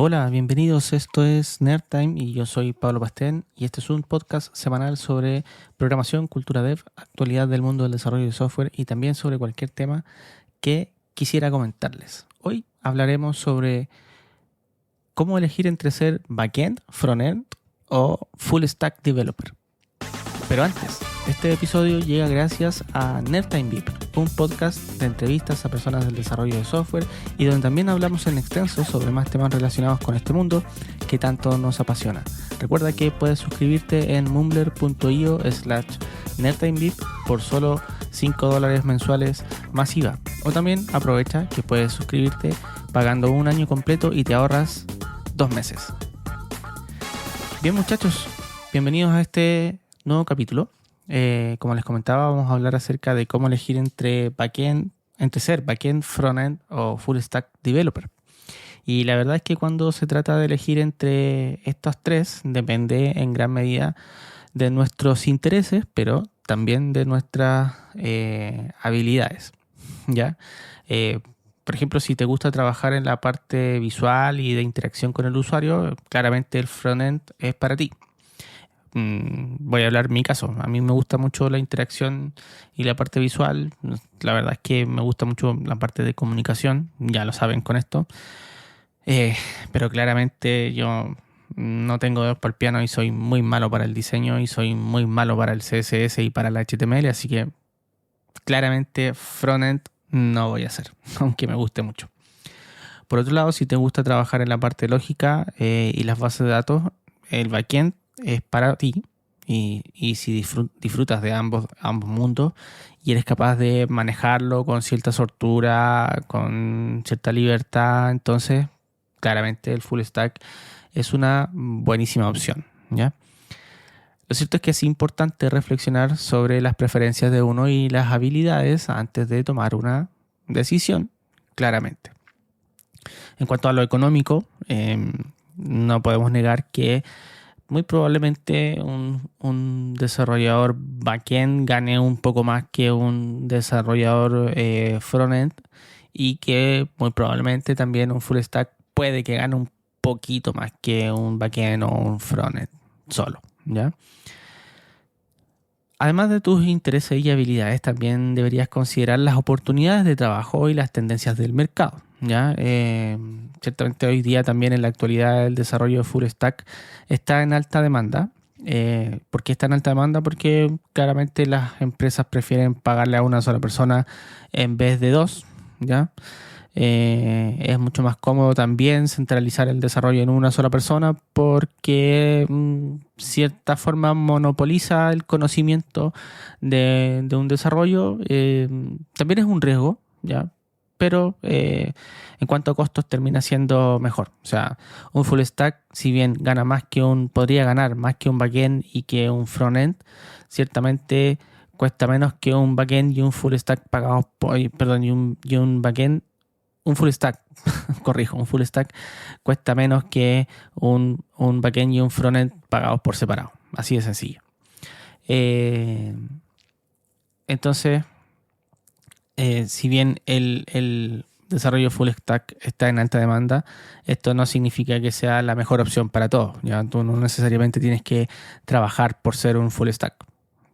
Hola, bienvenidos. Esto es Nerd Time y yo soy Pablo Pastén y este es un podcast semanal sobre programación, cultura dev, actualidad del mundo del desarrollo de software y también sobre cualquier tema que quisiera comentarles. Hoy hablaremos sobre cómo elegir entre ser backend, frontend o full stack developer. Pero antes, este episodio llega gracias a Nerdtime VIP, un podcast de entrevistas a personas del desarrollo de software y donde también hablamos en extenso sobre más temas relacionados con este mundo que tanto nos apasiona. Recuerda que puedes suscribirte en mumbler.io/nerdtimevip por solo $5 mensuales más IVA. O también aprovecha que puedes suscribirte pagando un año completo y te ahorras 2 meses. Bien muchachos, bienvenidos a este nuevo capítulo. Como les comentaba, vamos a hablar acerca de cómo elegir entre ser backend, frontend o full stack developer. Y la verdad es que cuando se trata de elegir entre estos tres, depende en gran medida de nuestros intereses, pero también de nuestras habilidades, ¿ya? Por ejemplo, si te gusta trabajar en la parte visual y de interacción con el usuario, claramente el frontend es para ti. Voy a hablar mi caso. A mí me gusta mucho la interacción y la parte visual. La verdad es que me gusta mucho la parte de comunicación, ya lo saben con esto. Pero claramente yo no tengo dedos para el piano y soy muy malo para el diseño y soy muy malo para el CSS y para el HTML, así que claramente frontend no voy a hacer, aunque me guste mucho. Por otro lado, si te gusta trabajar en la parte lógica y las bases de datos, el backend es para ti y si disfrutas de ambos mundos y eres capaz de manejarlo con cierta soltura, con cierta libertad, entonces claramente el full stack es una buenísima opción, ¿ya? Lo cierto es que es importante reflexionar sobre las preferencias de uno y las habilidades antes de tomar una decisión, claramente. En cuanto a lo económico, no podemos negar que muy probablemente un desarrollador backend gane un poco más que un desarrollador frontend y que muy probablemente también un full stack puede que gane un poquito más que un backend o un frontend solo, ¿ya? Además de tus intereses y habilidades, también deberías considerar las oportunidades de trabajo y las tendencias del mercado, ¿ya? Ciertamente hoy día también en la actualidad el desarrollo de full stack está en alta demanda. ¿Por qué está en alta demanda? Porque claramente las empresas prefieren pagarle a una sola persona en vez de dos, ¿ya? Es mucho más cómodo también centralizar el desarrollo en una sola persona porque cierta forma monopoliza el conocimiento de un desarrollo. También es un riesgo, ¿ya? Pero en cuanto a costos termina siendo mejor. O sea, un full stack, si bien podría ganar más que un backend y que un frontend, ciertamente cuesta menos que un backend y un full stack pagados por, perdón, y un backend, un full stack, corrijo, un full stack cuesta menos que un backend y un frontend pagados por separado. Así de sencillo. Eh, entonces, si bien el desarrollo full stack está en alta demanda, esto no significa que sea la mejor opción para todos. ¿Ya? Tú no necesariamente tienes que trabajar por ser un full stack.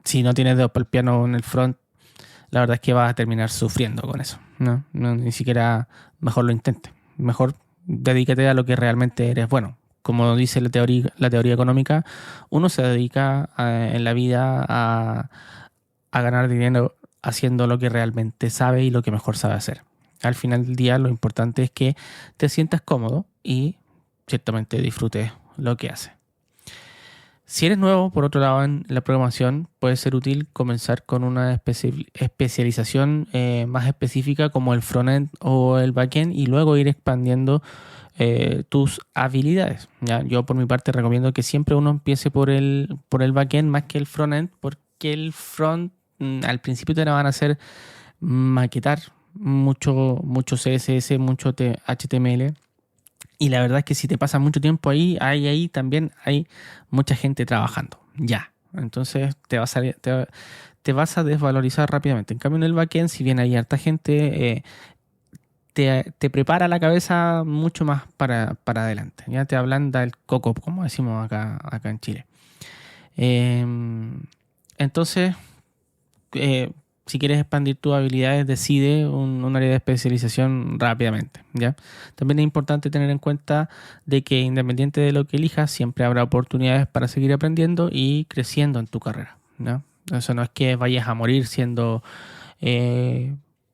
Si no tienes dedos para el piano en el front, la verdad es que vas a terminar sufriendo con eso. Ni siquiera mejor lo intentes. Mejor dedícate a lo que realmente eres bueno. Como dice la teoría económica, uno se dedica en la vida a ganar dinero haciendo lo que realmente sabe y lo que mejor sabe hacer. Al final del día lo importante es que te sientas cómodo y ciertamente disfrutes lo que haces. Si eres nuevo, por otro lado, en la programación, puede ser útil comenzar con una especialización más específica como el frontend o el backend y luego ir expandiendo tus habilidades. ¿Ya? Yo por mi parte recomiendo que siempre uno empiece por el backend más que el frontend porque el front al principio te la van a hacer maquetar mucho CSS, mucho HTML. Y la verdad es que si te pasas mucho tiempo ahí también hay mucha gente trabajando. Ya. Entonces te vas a desvalorizar rápidamente. En cambio, en el backend, si bien hay harta gente, te prepara la cabeza mucho más para adelante. Ya te ablanda el coco, como decimos acá en Chile. Entonces, eh, si quieres expandir tus habilidades, decide un área de especialización rápidamente, ¿ya? También es importante tener en cuenta de que independiente de lo que elijas, siempre habrá oportunidades para seguir aprendiendo y creciendo en tu carrera, ¿ya? Eso no es que vayas a morir siendo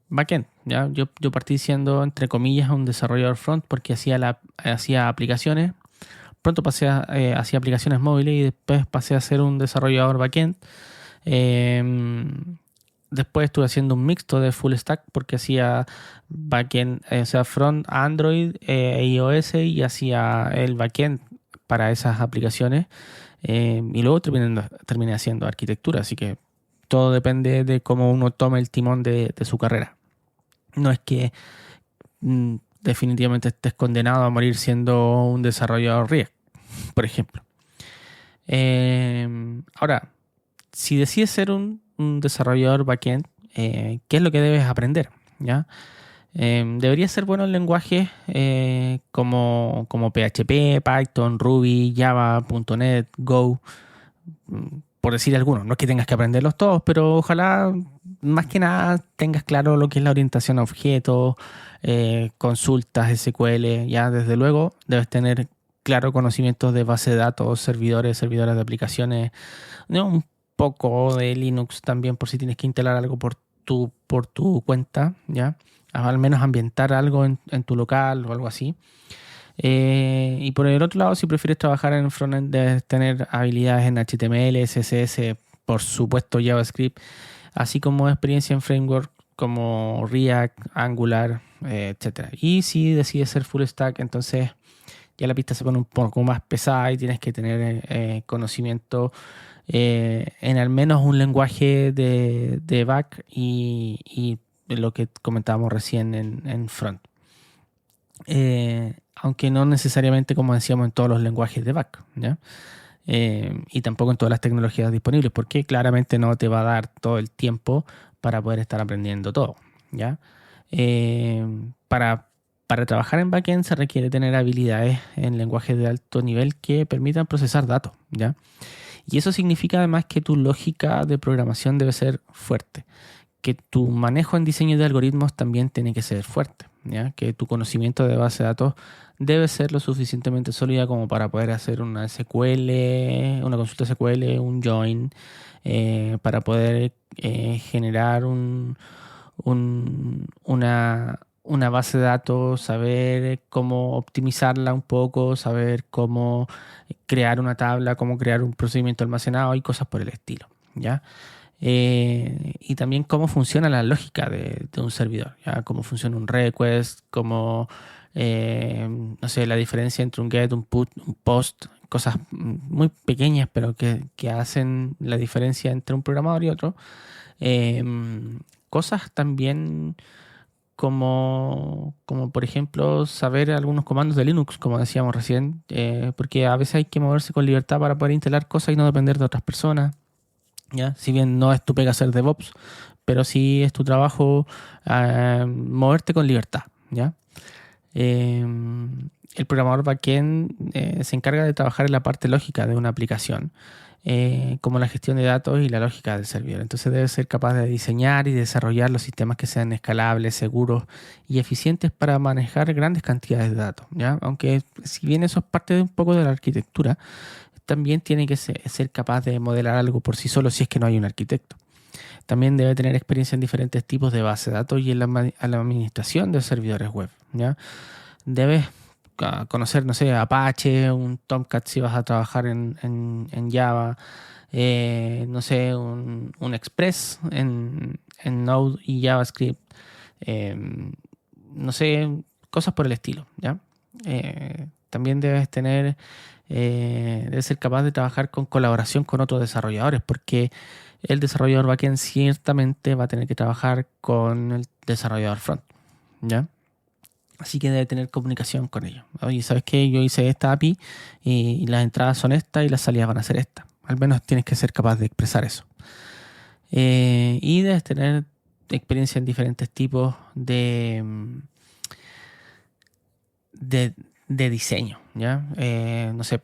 backend, ¿ya? Yo partí siendo, entre comillas, un desarrollador front porque hacía aplicaciones. Pronto hacía aplicaciones móviles y después pasé a ser un desarrollador backend. Después estuve haciendo un mixto de full stack porque hacía backend, o sea, front Android e iOS y hacía el backend para esas aplicaciones. Y luego terminé haciendo arquitectura, así que todo depende de cómo uno tome el timón de su carrera. No es que definitivamente estés condenado a morir siendo un desarrollador React, por ejemplo. Ahora, si decides ser un desarrollador backend, ¿qué es lo que debes aprender? ¿Ya? Deberías ser bueno en lenguajes como PHP, Python, Ruby, Java, .NET, Go, por decir algunos. No es que tengas que aprenderlos todos, pero ojalá más que nada tengas claro lo que es la orientación a objetos, consultas, SQL. Ya desde luego debes tener claro conocimientos de base de datos, servidores de aplicaciones, ¿no? Un poco de Linux también por si tienes que instalar algo por tu cuenta, ¿ya? Al menos ambientar algo en tu local o algo así. Y por el otro lado, si prefieres trabajar en frontend, debes tener habilidades en HTML, CSS, por supuesto JavaScript, así como experiencia en framework como React, Angular, etcétera. Y si decides ser full stack, entonces ya la pista se pone un poco más pesada y tienes que tener conocimiento en al menos un lenguaje de back y lo que comentábamos recién en front. Aunque no necesariamente, como decíamos, en todos los lenguajes de back, ¿ya? Y tampoco en todas las tecnologías disponibles, porque claramente no te va a dar todo el tiempo para poder estar aprendiendo todo, ¿ya? Eh, para, para trabajar en backend se requiere tener habilidades en lenguajes de alto nivel que permitan procesar datos, ¿ya? Y eso significa además que tu lógica de programación debe ser fuerte, que tu manejo en diseño de algoritmos también tiene que ser fuerte, ¿ya? Que tu conocimiento de base de datos debe ser lo suficientemente sólida como para poder hacer una SQL, una consulta SQL, un join, para poder generar una base de datos, saber cómo optimizarla un poco, saber cómo crear una tabla, cómo crear un procedimiento almacenado y cosas por el estilo, ¿ya? Y también cómo funciona la lógica de un servidor, ¿ya? Cómo funciona un request, cómo, no sé, la diferencia entre un get, un put, un post, cosas muy pequeñas, pero que hacen la diferencia entre un programador y otro. Cosas también como por ejemplo saber algunos comandos de Linux, como decíamos recién, porque a veces hay que moverse con libertad para poder instalar cosas y no depender de otras personas. ¿Ya? Si bien no es tu pega ser DevOps, pero sí es tu trabajo moverte con libertad, ¿ya? Eh, el programador backend se encarga de trabajar en la parte lógica de una aplicación, como la gestión de datos y la lógica del servidor. Entonces debe ser capaz de diseñar y desarrollar los sistemas que sean escalables, seguros y eficientes para manejar grandes cantidades de datos, ¿ya? Aunque si bien eso es parte de un poco de la arquitectura, también tiene que ser capaz de modelar algo por sí solo si es que no hay un arquitecto. También debe tener experiencia en diferentes tipos de base de datos y en la administración de servidores web, ¿ya? Debes conocer, no sé, Apache, un Tomcat si vas a trabajar en Java, no sé, un Express en Node y JavaScript, eh, no sé, cosas por el estilo, ¿ya? También debes ser capaz de trabajar con colaboración con otros desarrolladores, porque el desarrollador backend ciertamente va a tener que trabajar con el desarrollador front, ¿ya? Así que debe tener comunicación con ellos. Oye, ¿sabes qué? Yo hice esta API y las entradas son estas y las salidas van a ser estas. Al menos tienes que ser capaz de expresar eso. Y debes tener experiencia en diferentes tipos de diseño, ¿ya? No sé,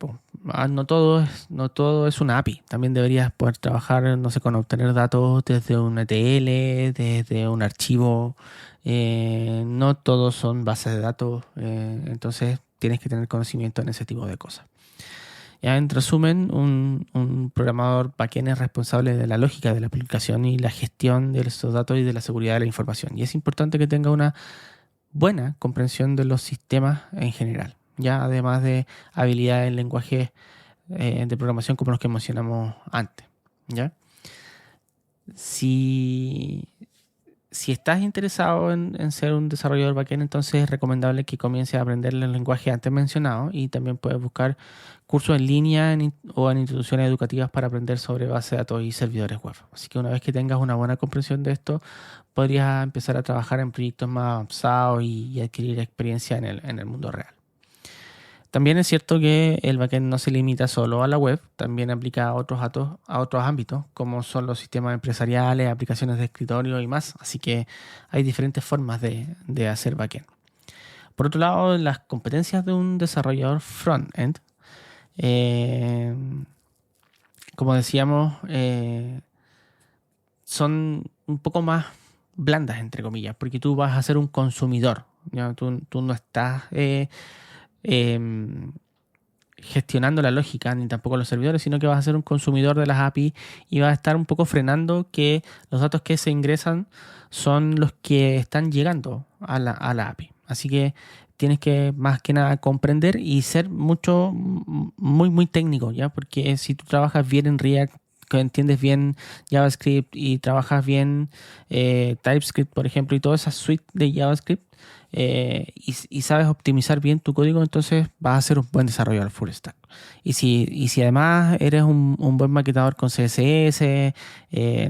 no todo es una API. También deberías poder trabajar, no sé, con obtener datos desde un ETL, desde un archivo. No todos son bases de datos, entonces tienes que tener conocimiento en ese tipo de cosas. Ya, en resumen, un programador backend es responsable de la lógica de la aplicación y la gestión de esos datos y de la seguridad de la información. Y es importante que tenga una buena comprensión de los sistemas en general, ya además de habilidades en lenguajes de programación como los que mencionamos antes. ¿Ya? Si, si estás interesado en ser un desarrollador backend, entonces es recomendable que comiences a aprender el lenguaje antes mencionado y también puedes buscar cursos en línea o en instituciones educativas para aprender sobre base de datos y servidores web. Así que una vez que tengas una buena comprensión de esto, podrías empezar a trabajar en proyectos más avanzados y adquirir experiencia en el mundo real. También es cierto que el backend no se limita solo a la web, también aplica a otros ámbitos, como son los sistemas empresariales, aplicaciones de escritorio y más. Así que hay diferentes formas de hacer backend. Por otro lado, las competencias de un desarrollador front-end, eh, como decíamos, son un poco más blandas, entre comillas, porque tú vas a ser un consumidor, ¿ya? Tú no estás em, gestionando la lógica ni tampoco los servidores, sino que vas a ser un consumidor de las API y vas a estar un poco frenando que los datos que se ingresan son los que están llegando a la API. Así que tienes que más que nada comprender y ser muy técnico, ¿ya? Porque si tú trabajas bien en React, que entiendes bien JavaScript y trabajas bien TypeScript, por ejemplo, y toda esa suite de JavaScript, y sabes optimizar bien tu código, entonces vas a ser un buen desarrollador full stack. Y si además eres un buen maquetador con CSS,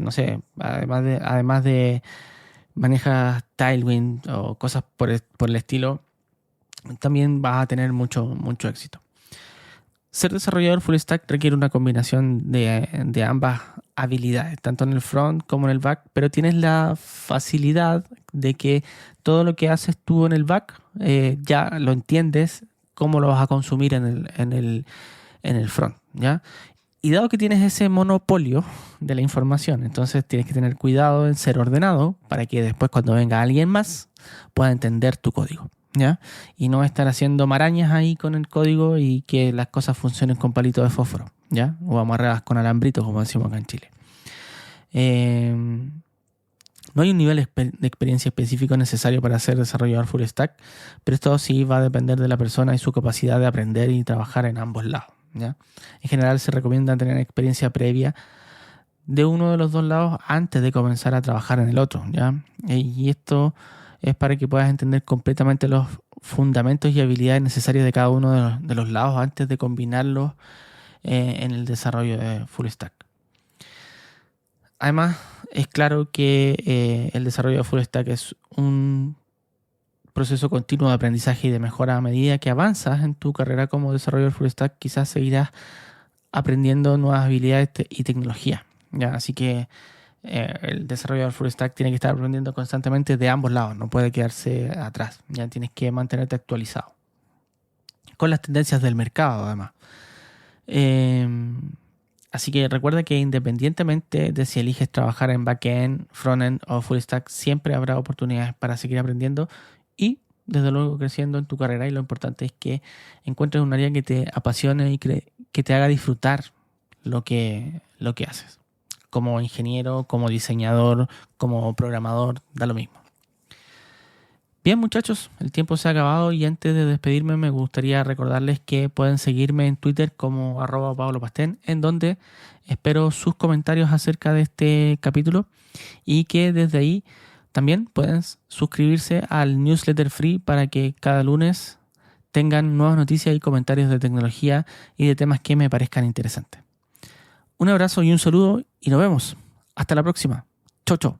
no sé, además de manejas Tailwind o cosas por el estilo, también vas a tener mucho éxito. Ser desarrollador full stack requiere una combinación de ambas habilidades, tanto en el front como en el back, pero tienes la facilidad de que todo lo que haces tú en el back ya lo entiendes cómo lo vas a consumir en el front, ¿ya? Y dado que tienes ese monopolio de la información, entonces tienes que tener cuidado en ser ordenado para que después cuando venga alguien más pueda entender tu código, ¿ya? Y no estar haciendo marañas ahí con el código y que las cosas funcionen con palitos de fósforo, ¿ya? O amarradas con alambritos, como decimos acá en Chile. No hay un nivel de experiencia específico necesario para ser desarrollador full stack, pero esto sí va a depender de la persona y su capacidad de aprender y trabajar en ambos lados, ¿ya? En general se recomienda tener experiencia previa de uno de los dos lados antes de comenzar a trabajar en el otro, ¿ya? Y esto es para que puedas entender completamente los fundamentos y habilidades necesarias de cada uno de los lados antes de combinarlos en el desarrollo de full stack. Además, es claro que el desarrollo de full stack es un proceso continuo de aprendizaje y de mejora a medida que avanzas en tu carrera como desarrollador full stack. Quizás seguirás aprendiendo nuevas habilidades y tecnología, ¿ya? Así que el desarrollador full stack tiene que estar aprendiendo constantemente de ambos lados, no puede quedarse atrás, ya tienes que mantenerte actualizado con las tendencias del mercado además. Así que recuerda que independientemente de si eliges trabajar en backend, frontend o full stack, siempre habrá oportunidades para seguir aprendiendo y desde luego creciendo en tu carrera, y lo importante es que encuentres un área que te apasione y que te haga disfrutar lo que haces. Como ingeniero, como diseñador, como programador, da lo mismo. Bien, muchachos, el tiempo se ha acabado y antes de despedirme me gustaría recordarles que pueden seguirme en Twitter como @PabloPastén, en donde espero sus comentarios acerca de este capítulo y que desde ahí también pueden suscribirse al newsletter free para que cada lunes tengan nuevas noticias y comentarios de tecnología y de temas que me parezcan interesantes. Un abrazo y un saludo y nos vemos. Hasta la próxima. Chau, chau.